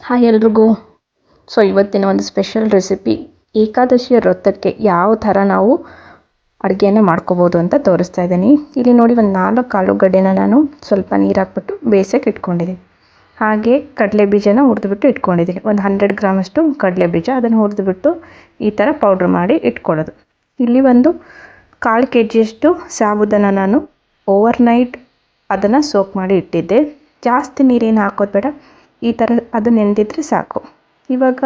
Hi ಎಲ್ರಿಗೂ. ಇವತ್ತಿನ ಒಂದು ಸ್ಪೆಷಲ್ ರೆಸಿಪಿ ಏಕಾದಶಿಯ ವ್ರತಕ್ಕೆ ಯಾವ ಥರ ನಾವು ಅಡುಗೆಯನ್ನು ಮಾಡ್ಕೋಬೋದು ಅಂತ ತೋರಿಸ್ತಾ ಇದ್ದೀನಿ. ಇಲ್ಲಿ ನೋಡಿ, ಒಂದು 4 ಆಲೂಗಡ್ಡೆನ ನಾನು ಸ್ವಲ್ಪ ನೀರು ಹಾಕ್ಬಿಟ್ಟು ಬೇಯಿಸೋಕೆ ಇಟ್ಕೊಂಡಿದ್ದೀನಿ. ಹಾಗೆ ಕಡಲೆ ಬೀಜನ ಹುರಿದ್ಬಿಟ್ಟು ಇಟ್ಕೊಂಡಿದ್ದೀನಿ. ಒಂದು 100 ಗ್ರಾಮಷ್ಟು ಕಡಲೆ ಬೀಜ, ಅದನ್ನು ಹುರಿದ್ಬಿಟ್ಟು ಈ ಥರ ಪೌಡ್ರ್ ಮಾಡಿ ಇಟ್ಕೊಳ್ಳೋದು. ಇಲ್ಲಿ ಒಂದು 1/4 kg ಸಾಬುದಾನ ನಾನು ಓವರ್ನೈಟ್ ಅದನ್ನು ಸೋಕ್ ಮಾಡಿ ಇಟ್ಟಿದ್ದೆ. ಜಾಸ್ತಿ ನೀರೇನು ಹಾಕೋದು ಬೇಡ, ಈ ಥರ ಅದು ನೆನೆದಿದ್ರೆ ಸಾಕು. ಇವಾಗ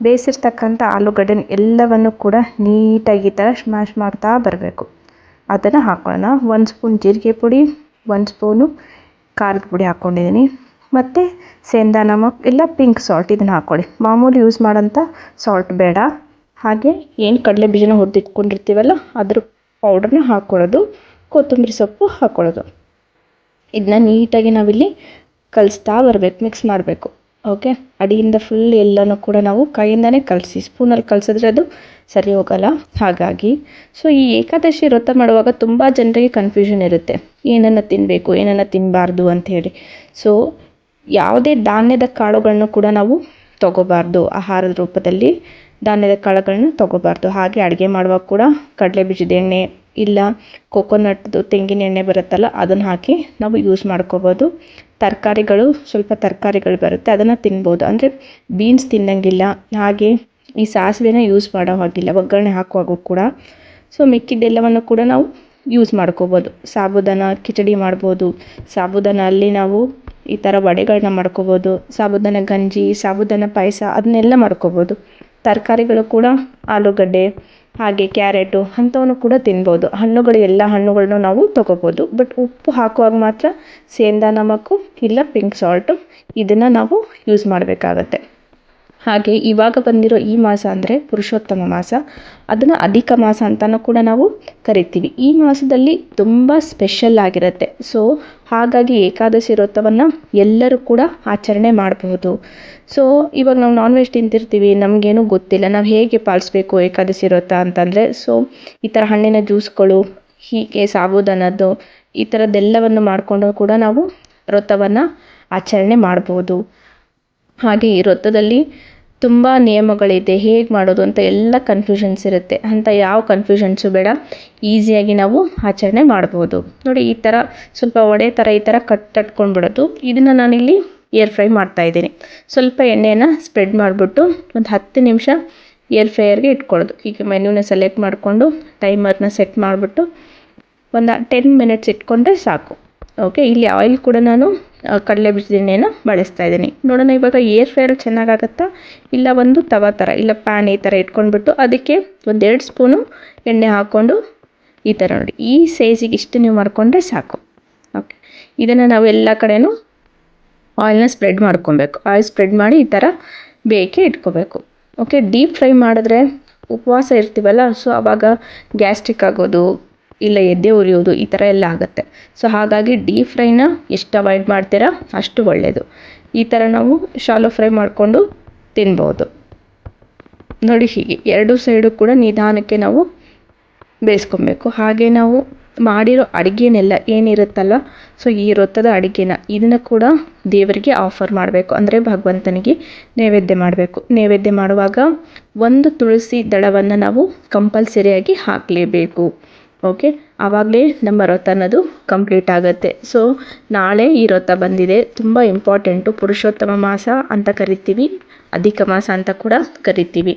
ಬೇಯಿಸಿರ್ತಕ್ಕಂಥ ಆಲೂಗಡ್ಡೆ ಎಲ್ಲವನ್ನು ಕೂಡ ನೀಟಾಗಿ ಈ ಥರ ಸ್ಮ್ಯಾಶ್ ಮಾಡ್ತಾ ಬರಬೇಕು. ಅದನ್ನು ಹಾಕೊಳ್ಳೋಣ. 1 ಸ್ಪೂನ್ ಜೀರಿಗೆ ಪುಡಿ, 1 ಸ್ಪೂನು ಖಾರದ ಪುಡಿ ಹಾಕ್ಕೊಂಡಿದ್ದೀನಿ. ಮತ್ತು ಸೇಂದಾ ನಮಕ್ ಇಲ್ಲ ಪಿಂಕ್ ಸಾಲ್ಟ್ ಇದನ್ನು ಹಾಕ್ಕೊಳ್ಳಿ. ಮಾಮೂಲಿ ಯೂಸ್ ಮಾಡೋಂಥ ಸಾಲ್ಟ್ ಬೇಡ. ಹಾಗೆ ಏನು ಕಡಲೆ ಬೀಜನ ಹುರಿದಿಟ್ಕೊಂಡಿರ್ತೀವಲ್ಲ ಅದ್ರ ಪೌಡ್ರನ್ನ ಹಾಕ್ಕೊಳ್ಳೋದು, ಕೊತ್ತಂಬರಿ ಸೊಪ್ಪು ಹಾಕ್ಕೊಳ್ಳೋದು. ಇದನ್ನ ನೀಟಾಗಿ ನಾವಿಲ್ಲಿ ಕಲಿಸ್ತಾ ಬರಬೇಕು, ಮಿಕ್ಸ್ ಮಾಡಬೇಕು. ಓಕೆ, ಅಡಿಯಿಂದ ಫುಲ್ ಎಲ್ಲನೂ ಕೂಡ ನಾವು ಕೈಯಿಂದನೇ ಕಲಸಿ, ಸ್ಪೂನಲ್ಲಿ ಕಲಿಸಿದ್ರೆ ಅದು ಸರಿ ಹೋಗಲ್ಲ. ಹಾಗಾಗಿ ಈ ಏಕಾದಶಿ ವ್ರತ ಮಾಡುವಾಗ ತುಂಬ ಜನರಿಗೆ ಕನ್ಫ್ಯೂಷನ್ ಇರುತ್ತೆ, ಏನನ್ನು ತಿನ್ನಬೇಕು ಏನನ್ನು ತಿನ್ನಬಾರ್ದು ಅಂಥೇಳಿ. ಯಾವುದೇ ಧಾನ್ಯದ ಕಾಳುಗಳನ್ನು ಕೂಡ ನಾವು ತೊಗೋಬಾರ್ದು. ಆಹಾರದ ರೂಪದಲ್ಲಿ ಧಾನ್ಯದ ಕಾಳುಗಳನ್ನ ತೊಗೋಬಾರ್ದು. ಹಾಗೆ ಅಡುಗೆ ಮಾಡುವಾಗ ಕೂಡ ಕಡಲೆ ಬೀಜದ ಎಣ್ಣೆ ಇಲ್ಲ ಕೊಕೊನಟ್ದು ತೆಂಗಿನ ಎಣ್ಣೆ ಬರುತ್ತಲ್ಲ, ಅದನ್ನು ಹಾಕಿ ನಾವು ಯೂಸ್ ಮಾಡ್ಕೋಬೋದು. ಸ್ವಲ್ಪ ತರಕಾರಿಗಳು ಬರುತ್ತೆ, ಅದನ್ನು ತಿನ್ಬೋದು. ಅಂದರೆ ಬೀನ್ಸ್ ತಿನ್ನಂಗಿಲ್ಲ. ಹಾಗೆ ಈ ಸಾಸಿವೆನ ಯೂಸ್ ಮಾಡೋ ಹಾಗಿಲ್ಲ ಒಗ್ಗರಣೆ ಹಾಕುವಾಗೂ ಕೂಡ. ಮಿಕ್ಕಿದ್ದೆಲ್ಲವನ್ನು ಕೂಡ ನಾವು ಯೂಸ್ ಮಾಡ್ಕೋಬೋದು. ಸಾಬುದಾನ ಕಿಚಡಿ ಮಾಡ್ಬೋದು, ಸಾಬುದಾನಲ್ಲಿ ನಾವು ಈ ಥರ ವಡೆಗಳನ್ನ ಮಾಡ್ಕೋಬೋದು, ಸಾಬುದಾನ ಗಂಜಿ, ಸಾಬುದಾನ ಪಾಯಸ ಅದನ್ನೆಲ್ಲ ಮಾಡ್ಕೋಬೋದು. ತರಕಾರಿಗಳು ಕೂಡ ಆಲೂಗಡ್ಡೆ ಹಾಗೆ ಕ್ಯಾರೆಟು ಅಂಥವನ್ನು ಕೂಡ ತಿನ್ಬೋದು. ಹಣ್ಣುಗಳು ಎಲ್ಲ ಹಣ್ಣುಗಳನ್ನು ನಾವು ತೊಗೋಬೋದು. ಬಟ್ ಉಪ್ಪು ಹಾಕುವಾಗ ಮಾತ್ರ ಸೇಂದಾ ನಮಕು ಇಲ್ಲ ಪಿಂಕ್ ಸಾಲ್ಟು ಇದನ್ನು ನಾವು ಯೂಸ್ ಮಾಡಬೇಕಾಗತ್ತೆ. ಹಾಗೆ ಇವಾಗ ಬಂದಿರೋ ಈ ಮಾಸ ಅಂದರೆ ಪುರುಷೋತ್ತಮ ಮಾಸ, ಅದನ್ನು ಅಧಿಕ ಮಾಸ ಅಂತಲೂ ಕೂಡ ನಾವು ಕರಿತೀವಿ. ಈ ಮಾಸದಲ್ಲಿ ತುಂಬ ಸ್ಪೆಷಲ್ ಆಗಿರುತ್ತೆ. ಹಾಗಾಗಿ ಏಕಾದಶಿ ವ್ರತವನ್ನು ಎಲ್ಲರೂ ಕೂಡ ಆಚರಣೆ ಮಾಡಬಹುದು. ಇವಾಗ ನಾವು ನಾನ್ ವೆಜ್ ತಿಂತಿರ್ತೀವಿ, ನಮಗೇನು ಗೊತ್ತಿಲ್ಲ ನಾವು ಹೇಗೆ ಪಾಲಿಸ್ಬೇಕು ಏಕಾದಶಿ ವ್ರತ ಅಂತಂದರೆ, ಈ ಥರ ಹಣ್ಣಿನ ಜ್ಯೂಸ್ಗಳು, ಹೀಗೆ ಸಾಬುದಾನದ್ದು ಈ ಥರದ್ದೆಲ್ಲವನ್ನು ಮಾಡಿಕೊಂಡು ಕೂಡ ನಾವು ವ್ರತವನ್ನು ಆಚರಣೆ ಮಾಡ್ಬೋದು. ಹಾಗೆ ಈ ವ್ರತದಲ್ಲಿ ತುಂಬ ನಿಯಮಗಳಿದೆ, ಹೇಗೆ ಮಾಡೋದು ಅಂತ ಎಲ್ಲ ಕನ್ಫ್ಯೂಷನ್ಸ್ ಇರುತ್ತೆ. ಅಂತ ಯಾವ ಕನ್ಫ್ಯೂಷನ್ಸು ಬೇಡ, ಈಸಿಯಾಗಿ ನಾವು ಆಚರಣೆ ಮಾಡ್ಬೋದು. ನೋಡಿ, ಈ ಥರ ಸ್ವಲ್ಪ ವಡೆ ಥರ ಈ ಥರ ತಟ್ಕೊಂಡ್ಬಿಡೋದು. ಇದನ್ನು ನಾನಿಲ್ಲಿ ಏರ್ ಫ್ರೈ ಮಾಡ್ತಾಯಿದ್ದೀನಿ. ಸ್ವಲ್ಪ ಎಣ್ಣೆಯನ್ನು ಸ್ಪ್ರೆಡ್ ಮಾಡಿಬಿಟ್ಟು ಒಂದು 10 ನಿಮಿಷ ಏರ್ ಫ್ರೈಯರ್ಗೆ ಇಟ್ಕೊಳ್ಳೋದು. ಈಗ ಮೆನ್ಯೂನ ಸೆಲೆಕ್ಟ್ ಮಾಡಿಕೊಂಡು ಟೈಮರ್ನ ಸೆಟ್ ಮಾಡಿಬಿಟ್ಟು ಒಂದು 10 ಮಿನಿಟ್ಸ್ ಇಟ್ಕೊಂಡ್ರೆ ಸಾಕು. ಓಕೆ, ಇಲ್ಲಿ ಆಯಿಲ್ ಕೂಡ ನಾನು ಕಡಲೆ ಬೀಜದ ಎಣ್ಣೆನ ಬಳಸ್ತಾ ಇದ್ದೀನಿ. ನೋಡೋಣ ಇವಾಗ ಏರ್ ಫ್ರೈಯರ್ ಚೆನ್ನಾಗಾಗುತ್ತಾ ಇಲ್ಲ ಒಂದು ತವಾ ಥರ ಇಲ್ಲ ಪ್ಯಾನ್ ಈ ಥರ ಇಟ್ಕೊಂಡ್ಬಿಟ್ಟು ಅದಕ್ಕೆ 1-2 ಸ್ಪೂನು ಎಣ್ಣೆ ಹಾಕ್ಕೊಂಡು ಈ ಥರ ನೋಡಿ ಈ ಸೈಜಿಗೆ ಇಷ್ಟು ನೀವು ಮಾಡಿಕೊಂಡ್ರೆ ಸಾಕು. ಓಕೆ, ಇದನ್ನು ನಾವು ಎಲ್ಲ ಕಡೆನೂ ಆಯಿಲ್ನ ಸ್ಪ್ರೆಡ್ ಮಾಡ್ಕೊಬೇಕು. ಆಯಿಲ್ ಸ್ಪ್ರೆಡ್ ಮಾಡಿ ಈ ಥರ ಬೇಯಕ್ಕೆ ಇಟ್ಕೋಬೇಕು. ಓಕೆ, ಡೀಪ್ ಫ್ರೈ ಮಾಡಿದ್ರೆ ಉಪವಾಸ ಇರ್ತೀವಲ್ಲ, ಆವಾಗ ಗ್ಯಾಸ್ಟ್ರಿಕ್ ಆಗೋದು ಇಲ್ಲ ಎದೆ ಉರಿಯೋದು ಈ ಥರ ಎಲ್ಲ ಆಗುತ್ತೆ. ಹಾಗಾಗಿ ಡೀಪ್ ಫ್ರೈನ ಎಷ್ಟು ಅವಾಯ್ಡ್ ಮಾಡ್ತೀರಾ ಅಷ್ಟು ಒಳ್ಳೆಯದು. ಈ ಥರ ನಾವು ಶಾಲೋ ಫ್ರೈ ಮಾಡಿಕೊಂಡು ತಿನ್ಬೋದು. ನೋಡಿ, ಹೀಗೆ 2 ಸೈಡು ಕೂಡ ನಿಧಾನಕ್ಕೆ ನಾವು ಬೇಯಿಸ್ಕೊಬೇಕು. ಹಾಗೆ ನಾವು ಮಾಡಿರೋ ಅಡುಗೆನೆಲ್ಲ ಏನಿರುತ್ತಲ್ಲ, ಈ ವ್ರತದ ಅಡುಗೆನ ಇದನ್ನು ಕೂಡ ದೇವರಿಗೆ ಆಫರ್ ಮಾಡಬೇಕು. ಅಂದರೆ ಭಗವಂತನಿಗೆ ನೈವೇದ್ಯ ಮಾಡಬೇಕು. ನೈವೇದ್ಯ ಮಾಡುವಾಗ 1 ತುಳಸಿ ದಳವನ್ನು ನಾವು ಕಂಪಲ್ಸರಿಯಾಗಿ ಹಾಕಲೇಬೇಕು. ಓಕೆ, ಆವಾಗಲೇ ನಮ್ಮ ವ್ರತ ಅನ್ನೋದು ಕಂಪ್ಲೀಟ್ ಆಗುತ್ತೆ. ನಾಳೆ ಈ ವ್ರತ ಬಂದಿದೆ, ತುಂಬ ಇಂಪಾರ್ಟೆಂಟು. ಪುರುಷೋತ್ತಮ ಮಾಸ ಅಂತ ಕರಿತೀವಿ, ಅಧಿಕ ಮಾಸ ಅಂತ ಕೂಡ ಕರಿತೀವಿ.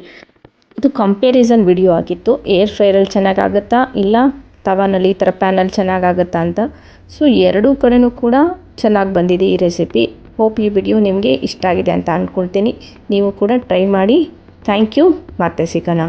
ಇದು ಕಂಪ್ಯಾರಿಸನ್ ವಿಡಿಯೋ ಆಗಿತ್ತು, ಏರ್ ಫ್ರೈರಲ್ಲಿ ಚೆನ್ನಾಗಾಗುತ್ತಾ ಇಲ್ಲ ತವಾನಲ್ಲಿ ಈ ಥರ ಪ್ಯಾನಲ್ಲಿ ಚೆನ್ನಾಗಾಗುತ್ತಾ ಅಂತ. ಎರಡೂ ಕಡೆನೂ ಕೂಡ ಚೆನ್ನಾಗಿ ಬಂದಿದೆ ಈ ರೆಸಿಪಿ. ಹೋಪ್ ಈ ವಿಡಿಯೋ ನಿಮಗೆ ಇಷ್ಟ ಆಗಿದೆ ಅಂತ ಅಂದ್ಕೊಳ್ತೀನಿ. ನೀವು ಕೂಡ ಟ್ರೈ ಮಾಡಿ. ಥ್ಯಾಂಕ್ ಯು, ಮತ್ತೆ ಸಿಗೋಣ.